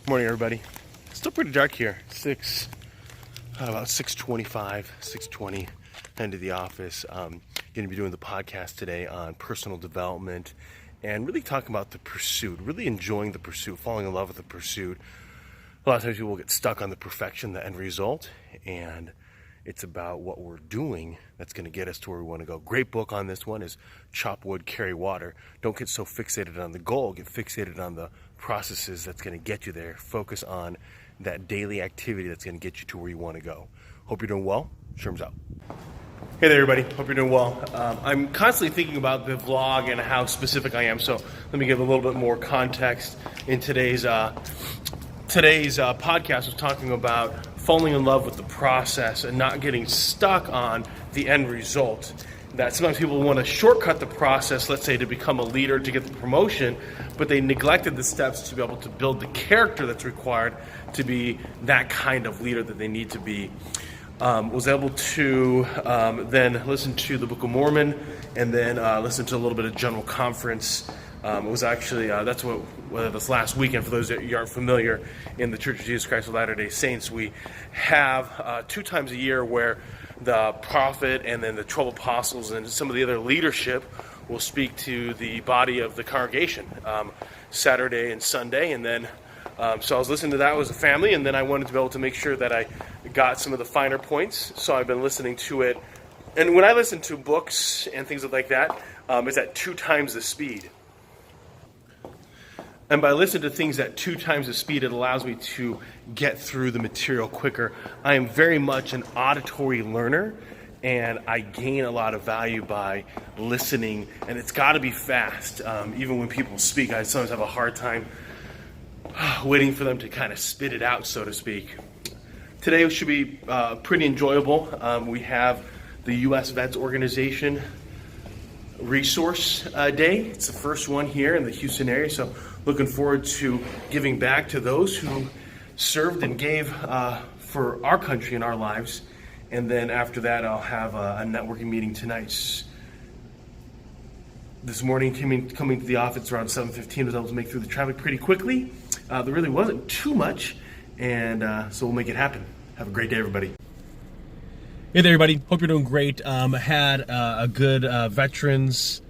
Morning, everybody. Still pretty dark here. About 6:25, 6:20. Heading to the office. Going to be doing the podcast today on personal development and really talking about the pursuit, really enjoying the pursuit, falling in love with the pursuit. A lot of times people get stuck on the perfection, the end result, and it's about what we're doing that's going to get us to where we want to go. Great book on this one is Chop Wood, Carry Water. Don't get so fixated on the goal. Get fixated on the processes that's going to get you there. Focus on that daily activity that's going to get you to where you want to go. Hope you're doing well. Sherman's out. Hey there, everybody. Hope you're doing well. I'm constantly thinking about the vlog and how specific I am, so let me give a little bit more context. In today's podcast was talking about falling in love with the process and not getting stuck on the end result. That sometimes people want to shortcut the process, let's say to become a leader, to get the promotion, but they neglected the steps to be able to build the character that's required to be that kind of leader that they need to be. Was able to then listen to the Book of Mormon and then listen to a little bit of General Conference. It was actually, that's what this last weekend, for those that you aren't familiar, in the Church of Jesus Christ of Latter-day Saints, we have 2 times a year where the prophet and then the 12 apostles and some of the other leadership will speak to the body of the congregation, Saturday and Sunday. And then, so I was listening to that as a family, and then I wanted to be able to make sure that I got some of the finer points. So I've been listening to it. And when I listen to books and things like that, it's at 2 times the speed. And by listening to things at 2 times the speed, it allows me to get through the material quicker. I am very much an auditory learner, and I gain a lot of value by listening, and it's got to be fast. Even when people speak, I sometimes have a hard time waiting for them to kind of spit it out, so to speak. Today should be pretty enjoyable. We have the U.S. Vets Organization Resource Day. It's the first one here in the Houston area, so looking forward to giving back to those who served and gave for our country and our lives. And then after that, I'll have a networking meeting tonight. This morning, coming to the office around 7:15, was able to make through the traffic pretty quickly. There really wasn't too much, and so we'll make it happen. Have a great day, everybody. Hey there, everybody. Hope you're doing great. Had a good Veterans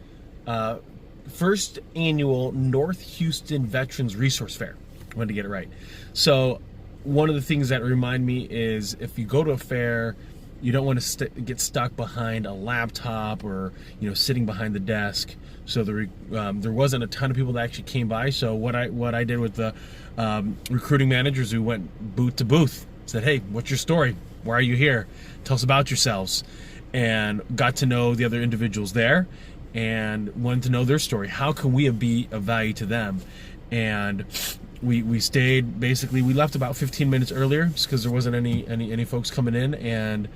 first annual North Houston Veterans Resource Fair. I wanted to get it right. So one of the things that remind me is if you go to a fair, you don't want to get stuck behind a laptop or sitting behind the desk. So there wasn't a ton of people that actually came by. So what I did with the recruiting managers, who went booth to booth, said, "Hey, what's your story? Why are you here? Tell us about yourselves," and got to know the other individuals there and wanted to know their story. How can we be of value to them? And we stayed, basically, we left about 15 minutes earlier just because there wasn't any folks coming in. And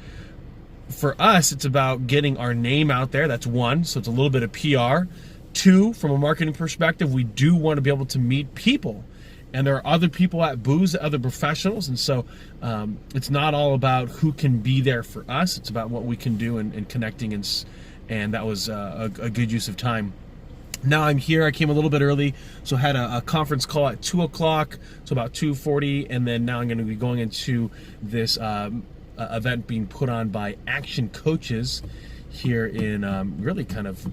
for us, it's about getting our name out there. That's one. So it's a little bit of PR. 2, from a marketing perspective, we do want to be able to meet people. And there are other people at booths, other professionals. And so it's not all about who can be there for us. It's about what we can do in connecting. And that was a good use of time. Now I'm here. I came a little bit early, so had a conference call at 2 o'clock, so about 2:40. And then now I'm going to be going into this event being put on by Action Coaches here in really kind of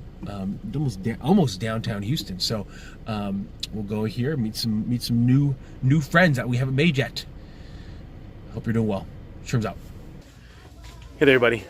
almost downtown Houston. So we'll go here, meet some new friends that we haven't made yet. Hope you're doing well. Sherm's out. Hey there, everybody.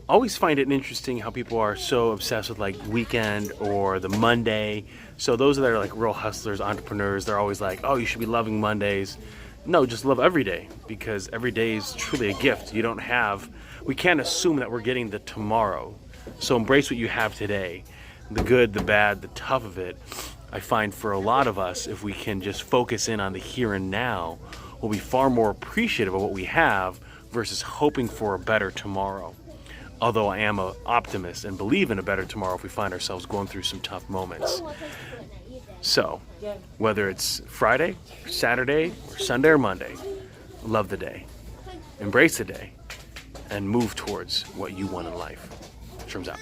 Always find it interesting how people are so obsessed with like weekend or the Monday. So those that are like real hustlers, entrepreneurs, they're always like, "Oh, you should be loving Mondays." No, just love every day, because every day is truly a gift. We can't assume that we're getting the tomorrow. So embrace what you have today. The good, the bad, the tough of it. I find for a lot of us, if we can just focus in on the here and now, we'll be far more appreciative of what we have versus hoping for a better tomorrow. Although I am an optimist and believe in a better tomorrow if we find ourselves going through some tough moments. So, whether it's Friday, Saturday, or Sunday or Monday, love the day, embrace the day, and move towards what you want in life. Sherm's out.